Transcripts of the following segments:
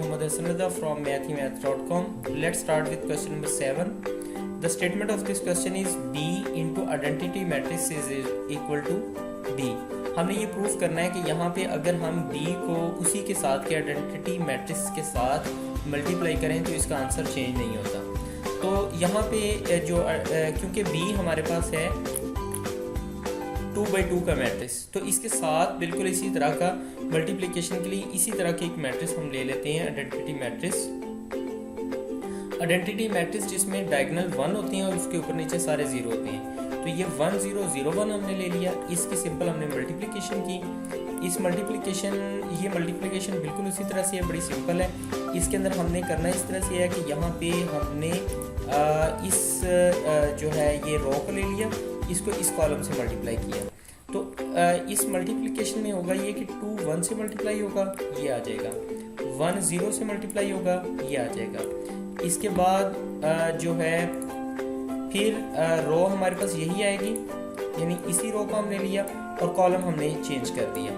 Muhammad Hassan Rida from mathemath.com. Let's start with question number 7. The statement of this question is B into identity matrix is equal to B. हमने ये proof करना है कि यहाँ पे अगर हम B को उसी के साथ के आइडेंटिटी मैट्रिक्स के साथ मल्टीप्लाई करें तो इसका आंसर चेंज नहीं होता। तो यहाँ पे जो क्योंकि B हमारे पास है 2/2 का मैट्रिक्स, तो इसके साथ बिल्कुल इसी तरह का मल्टीप्लिकेशन के लिए इसी तरह के एक मैट्रिक्स हम ले लेते हैं, आइडेंटिटी मैट्रिक्स जिसमें डायगोनल 1 होती हैं और उसके ऊपर नीचे सारे 0 होते हैं। तो ये 1 0 0 1 हमने ले लिया, इसकी सिंपल हमने मल्टीप्लिकेशन की। ये मल्टीप्लिकेशन बिल्कुल उसी तरह से है, बड़ी सिंपल है। इसके अंदर हमने करना इस तरह से है कि यहाँ पे हमने जो है ये रो को ले लिया, इसको इस कॉलम से मल्टीप्लाई किया। तो इस मल्टीप्लिकेशन में होगा ये कि 2 1 से मल्टीप्लाई होगा, ये आ जाएगा। 1 0 से मल्टीप्लाई होगा, ये आ जाएगा। इसके बाद जो है फिर रो हमारे पास यही आएगी, यानी इसी रो को हमने लिया और कॉलम हमने चेंज कर दिया।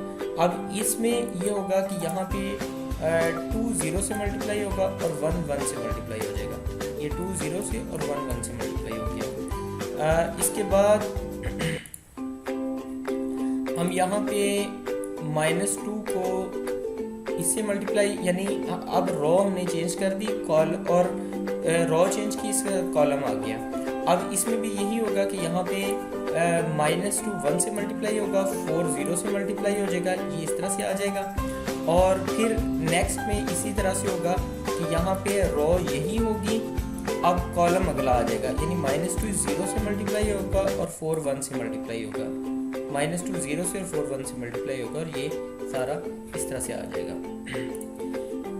अब इसमें ये होगा कि यहाँ पे 2 0 से मल्टीप्लाई होगा और 1 1 से मल्टीप्लाई हो जाएगा। ये 2 0 से और 1 1 से मल्टीप्लाई हो गया। इसके बाद हम यहाँ पे -2 को इससे मल्टीप्लाई, यानी अब रो हमने चेंज कर दी और रो चेंज की, इसका कॉलम आ गया। अब इसमें भी यही होगा कि यहाँ पे -2 1 से मल्टीप्लाई होगा, 4 0 से मल्टीप्लाई हो जाएगा, ये इस तरह से आ जाएगा। और फिर नेक्स्ट में इसी तरह से होगा कि यहाँ पे रो यही होगी, अब कॉलम अगला आ जाएगा, यानी -2 0 से मल्टीप्लाई होगा और 4 1 से मल्टीप्लाई होगा। -2 0 से और 4 1 से मल्टीप्लाई होगा और ये सारा इस तरह से आ जाएगा।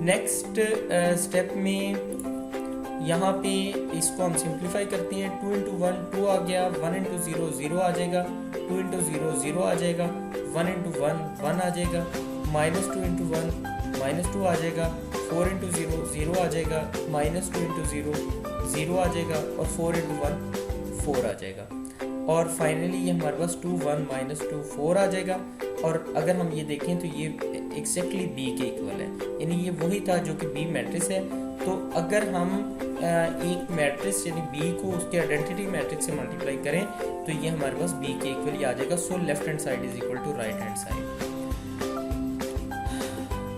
नेक्स्ट स्टेप में यहाँ पे इसको हम सिंप्लीफाई करते हैं। 2 × 1 2 आ गया, 1 × 0 0 आ जाएगा, 2 × 0 0 आ जाएगा, 1 × 1 1 आ जाएगा, -2 × 1 -2 आ जाएगा, 4 × 0 0 आ जाएगा, -2 × 0 0 आ जाएगा और 4 × 1 4 आ जाएगा। और फाइनली ये हमारे पास 2 1 -2 4 आ जाएगा। और अगर हम ये देखें तो ये एग्जैक्टली B के इक्वल है, यानी ये वही था जो कि B मैट्रिक्स है। तो अगर हम एक मैट्रिक्स यानी B को उसके आइडेंटिटी मैट्रिक्स से मल्टीप्लाई करें तो ये हमारे पास B के इक्वल ही आ जाएगा। So left hand side is equal to right hand side.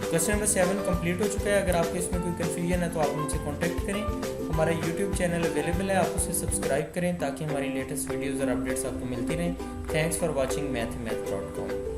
Question number 7 complete हो चुका है। अगर आपको इसमें कोई कन्फ्यूजन है तो आप मुझसे कांटेक्ट करें। हमारा यूट्यूब चैनल अवेलेबल है, आप उसे सब्सक्राइब करें ताकि हमारी लेटेस्ट वीडियोज़ और अपडेट्स आपको मिलती रहें। Thanks for watching mathemath.com।